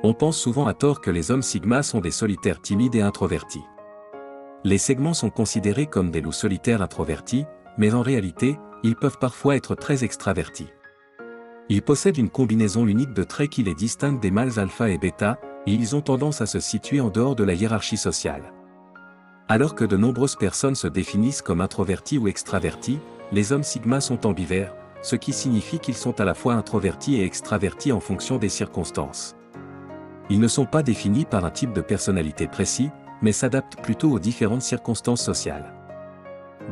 On pense souvent à tort que les hommes sigma sont des solitaires timides et introvertis. Les segments sont considérés comme des loups solitaires introvertis, mais en réalité, ils peuvent parfois être très extravertis. Ils possèdent une combinaison unique de traits qui les distinguent des mâles alpha et bêta, et ils ont tendance à se situer en dehors de la hiérarchie sociale. Alors que de nombreuses personnes se définissent comme introvertis ou extravertis, les hommes sigma sont ambivers, ce qui signifie qu'ils sont à la fois introvertis et extravertis en fonction des circonstances. Ils ne sont pas définis par un type de personnalité précis, mais s'adaptent plutôt aux différentes circonstances sociales.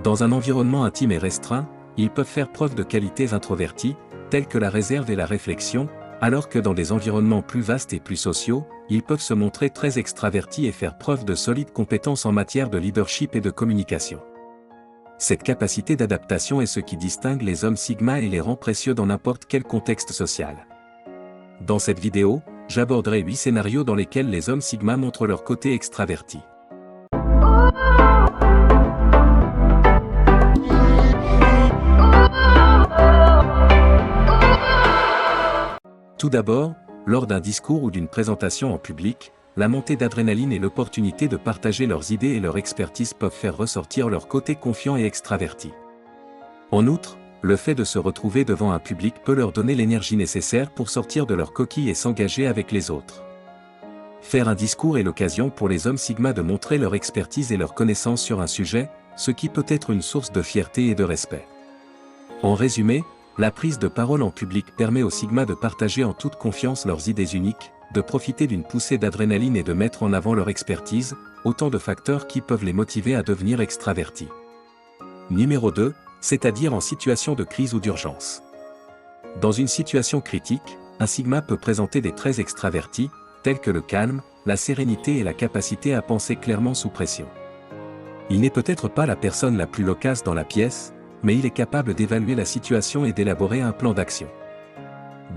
Dans un environnement intime et restreint, ils peuvent faire preuve de qualités introverties, telles que la réserve et la réflexion, alors que dans des environnements plus vastes et plus sociaux, ils peuvent se montrer très extravertis et faire preuve de solides compétences en matière de leadership et de communication. Cette capacité d'adaptation est ce qui distingue les hommes sigma et les rend précieux dans n'importe quel contexte social. Dans cette vidéo, j'aborderai 8 scénarios dans lesquels les hommes sigma montrent leur côté extraverti. Tout d'abord, lors d'un discours ou d'une présentation en public, la montée d'adrénaline et l'opportunité de partager leurs idées et leur expertise peuvent faire ressortir leur côté confiant et extraverti. En outre, le fait de se retrouver devant un public peut leur donner l'énergie nécessaire pour sortir de leur coquille et s'engager avec les autres. Faire un discours est l'occasion pour les hommes sigma de montrer leur expertise et leur connaissance sur un sujet, ce qui peut être une source de fierté et de respect. En résumé, la prise de parole en public permet aux sigma de partager en toute confiance leurs idées uniques, de profiter d'une poussée d'adrénaline et de mettre en avant leur expertise, autant de facteurs qui peuvent les motiver à devenir extravertis. Numéro 2, c'est-à-dire en situation de crise ou d'urgence. Dans une situation critique, un sigma peut présenter des traits extravertis, tels que le calme, la sérénité et la capacité à penser clairement sous pression. Il n'est peut-être pas la personne la plus loquace dans la pièce, mais il est capable d'évaluer la situation et d'élaborer un plan d'action.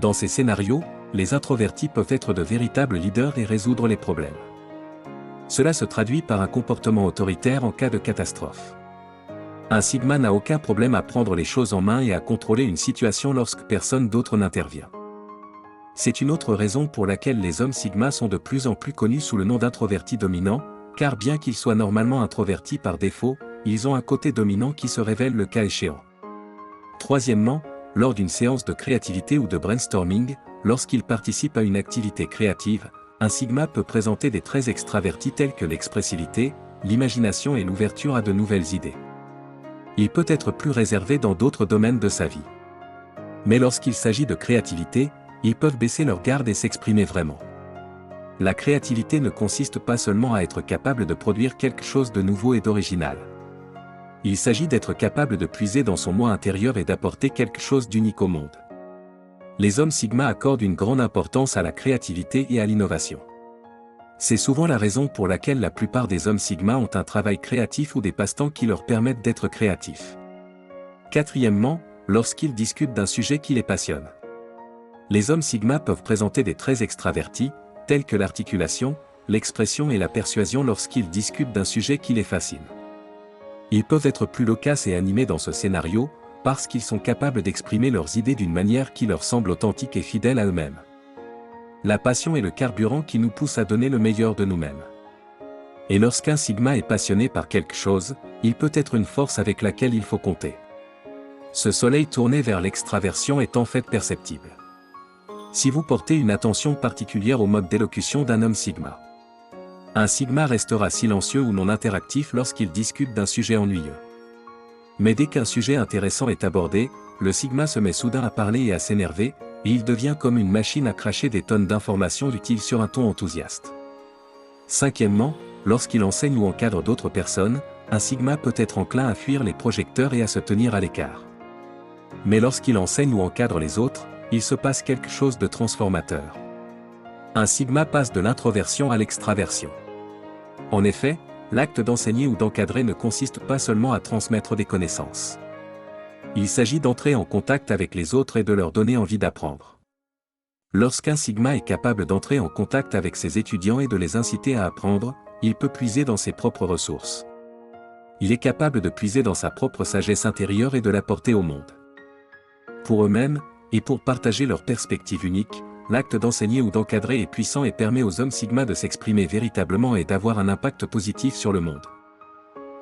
Dans ces scénarios, les introvertis peuvent être de véritables leaders et résoudre les problèmes. Cela se traduit par un comportement autoritaire en cas de catastrophe. Un sigma n'a aucun problème à prendre les choses en main et à contrôler une situation lorsque personne d'autre n'intervient. C'est une autre raison pour laquelle les hommes sigma sont de plus en plus connus sous le nom d'introvertis dominants, car bien qu'ils soient normalement introvertis par défaut, ils ont un côté dominant qui se révèle le cas échéant. Troisièmement, lors d'une séance de créativité ou de brainstorming, lorsqu'ils participent à une activité créative, un sigma peut présenter des traits extravertis tels que l'expressivité, l'imagination et l'ouverture à de nouvelles idées. Il peut être plus réservé dans d'autres domaines de sa vie. Mais lorsqu'il s'agit de créativité, ils peuvent baisser leur garde et s'exprimer vraiment. La créativité ne consiste pas seulement à être capable de produire quelque chose de nouveau et d'original. Il s'agit d'être capable de puiser dans son moi intérieur et d'apporter quelque chose d'unique au monde. Les hommes sigma accordent une grande importance à la créativité et à l'innovation. C'est souvent la raison pour laquelle la plupart des hommes sigma ont un travail créatif ou des passe-temps qui leur permettent d'être créatifs. Quatrièmement, lorsqu'ils discutent d'un sujet qui les passionne. Les hommes sigma peuvent présenter des traits extravertis, tels que l'articulation, l'expression et la persuasion lorsqu'ils discutent d'un sujet qui les fascine. Ils peuvent être plus loquaces et animés dans ce scénario, parce qu'ils sont capables d'exprimer leurs idées d'une manière qui leur semble authentique et fidèle à eux-mêmes. La passion est le carburant qui nous pousse à donner le meilleur de nous-mêmes. Et lorsqu'un sigma est passionné par quelque chose, il peut être une force avec laquelle il faut compter. Ce soleil tourné vers l'extraversion est en fait perceptible. Si vous portez une attention particulière au mode d'élocution d'un homme sigma. Un sigma restera silencieux ou non interactif lorsqu'il discute d'un sujet ennuyeux. Mais dès qu'un sujet intéressant est abordé, le sigma se met soudain à parler et à s'énerver, et il devient comme une machine à cracher des tonnes d'informations utiles sur un ton enthousiaste. Cinquièmement, lorsqu'il enseigne ou encadre d'autres personnes, un sigma peut être enclin à fuir les projecteurs et à se tenir à l'écart. Mais lorsqu'il enseigne ou encadre les autres, il se passe quelque chose de transformateur. Un sigma passe de l'introversion à l'extraversion. En effet, l'acte d'enseigner ou d'encadrer ne consiste pas seulement à transmettre des connaissances. Il s'agit d'entrer en contact avec les autres et de leur donner envie d'apprendre. Lorsqu'un sigma est capable d'entrer en contact avec ses étudiants et de les inciter à apprendre, il peut puiser dans ses propres ressources. Il est capable de puiser dans sa propre sagesse intérieure et de l'apporter au monde. Pour eux-mêmes, et pour partager leur perspective unique, l'acte d'enseigner ou d'encadrer est puissant et permet aux hommes sigma de s'exprimer véritablement et d'avoir un impact positif sur le monde.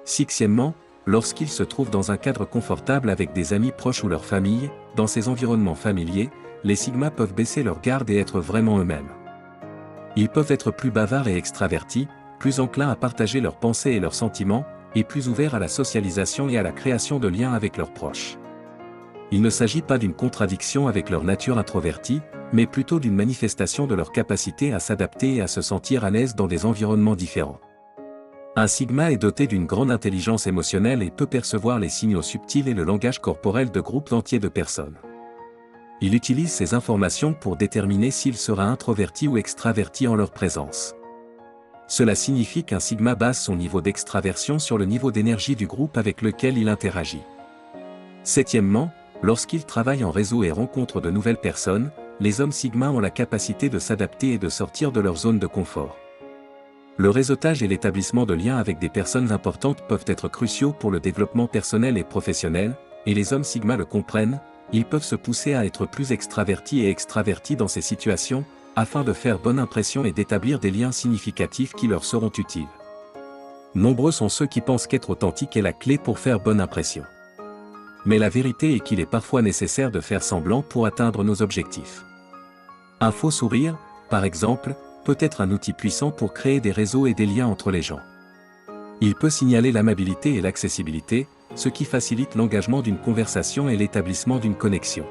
Sixièmement, lorsqu'ils se trouvent dans un cadre confortable avec des amis proches ou leur famille, dans ces environnements familiers, les sigma peuvent baisser leur garde et être vraiment eux-mêmes. Ils peuvent être plus bavards et extravertis, plus enclins à partager leurs pensées et leurs sentiments, et plus ouverts à la socialisation et à la création de liens avec leurs proches. Il ne s'agit pas d'une contradiction avec leur nature introvertie, mais plutôt d'une manifestation de leur capacité à s'adapter et à se sentir à l'aise dans des environnements différents. Un sigma est doté d'une grande intelligence émotionnelle et peut percevoir les signaux subtils et le langage corporel de groupes entiers de personnes. Il utilise ces informations pour déterminer s'il sera introverti ou extraverti en leur présence. Cela signifie qu'un sigma base son niveau d'extraversion sur le niveau d'énergie du groupe avec lequel il interagit. Septièmement, lorsqu'ils travaillent en réseau et rencontrent de nouvelles personnes, les hommes sigma ont la capacité de s'adapter et de sortir de leur zone de confort. Le réseautage et l'établissement de liens avec des personnes importantes peuvent être cruciaux pour le développement personnel et professionnel, et les hommes sigma le comprennent, ils peuvent se pousser à être plus extravertis et extravertis dans ces situations, afin de faire bonne impression et d'établir des liens significatifs qui leur seront utiles. Nombreux sont ceux qui pensent qu'être authentique est la clé pour faire bonne impression. Mais la vérité est qu'il est parfois nécessaire de faire semblant pour atteindre nos objectifs. Un faux sourire, par exemple, peut être un outil puissant pour créer des réseaux et des liens entre les gens. Il peut signaler l'amabilité et l'accessibilité, ce qui facilite l'engagement d'une conversation et l'établissement d'une connexion.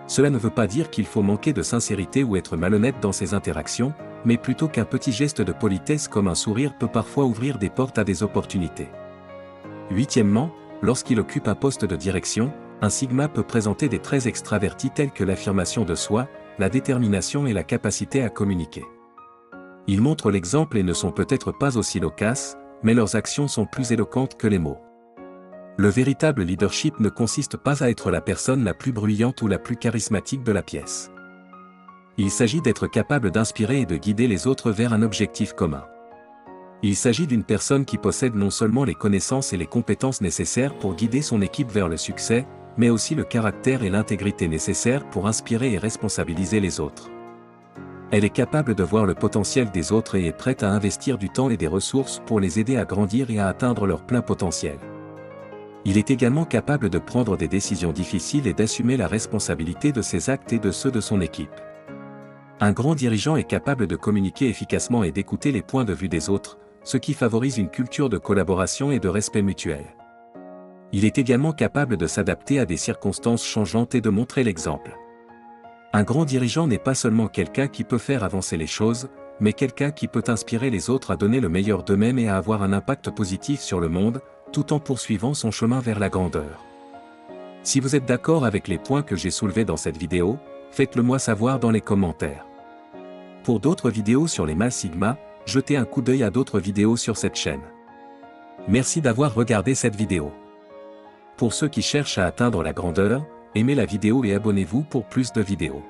Cela ne veut pas dire qu'il faut manquer de sincérité ou être malhonnête dans ses interactions, mais plutôt qu'un petit geste de politesse comme un sourire peut parfois ouvrir des portes à des opportunités. Huitièmement, lorsqu'il occupe un poste de direction, un sigma peut présenter des traits extravertis tels que l'affirmation de soi, la détermination et la capacité à communiquer. Ils montrent l'exemple et ne sont peut-être pas aussi loquaces, mais leurs actions sont plus éloquentes que les mots. Le véritable leadership ne consiste pas à être la personne la plus bruyante ou la plus charismatique de la pièce. Il s'agit d'être capable d'inspirer et de guider les autres vers un objectif commun. Il s'agit d'une personne qui possède non seulement les connaissances et les compétences nécessaires pour guider son équipe vers le succès, mais aussi le caractère et l'intégrité nécessaires pour inspirer et responsabiliser les autres. Elle est capable de voir le potentiel des autres et est prête à investir du temps et des ressources pour les aider à grandir et à atteindre leur plein potentiel. Il est également capable de prendre des décisions difficiles et d'assumer la responsabilité de ses actes et de ceux de son équipe. Un grand dirigeant est capable de communiquer efficacement et d'écouter les points de vue des autres, ce qui favorise une culture de collaboration et de respect mutuel. Il est également capable de s'adapter à des circonstances changeantes et de montrer l'exemple. Un grand dirigeant n'est pas seulement quelqu'un qui peut faire avancer les choses, mais quelqu'un qui peut inspirer les autres à donner le meilleur d'eux-mêmes et à avoir un impact positif sur le monde, tout en poursuivant son chemin vers la grandeur. Si vous êtes d'accord avec les points que j'ai soulevés dans cette vidéo, faites-le moi savoir dans les commentaires. Pour d'autres vidéos sur les mâles sigma, jetez un coup d'œil à d'autres vidéos sur cette chaîne. Merci d'avoir regardé cette vidéo. Pour ceux qui cherchent à atteindre la grandeur, aimez la vidéo et abonnez-vous pour plus de vidéos.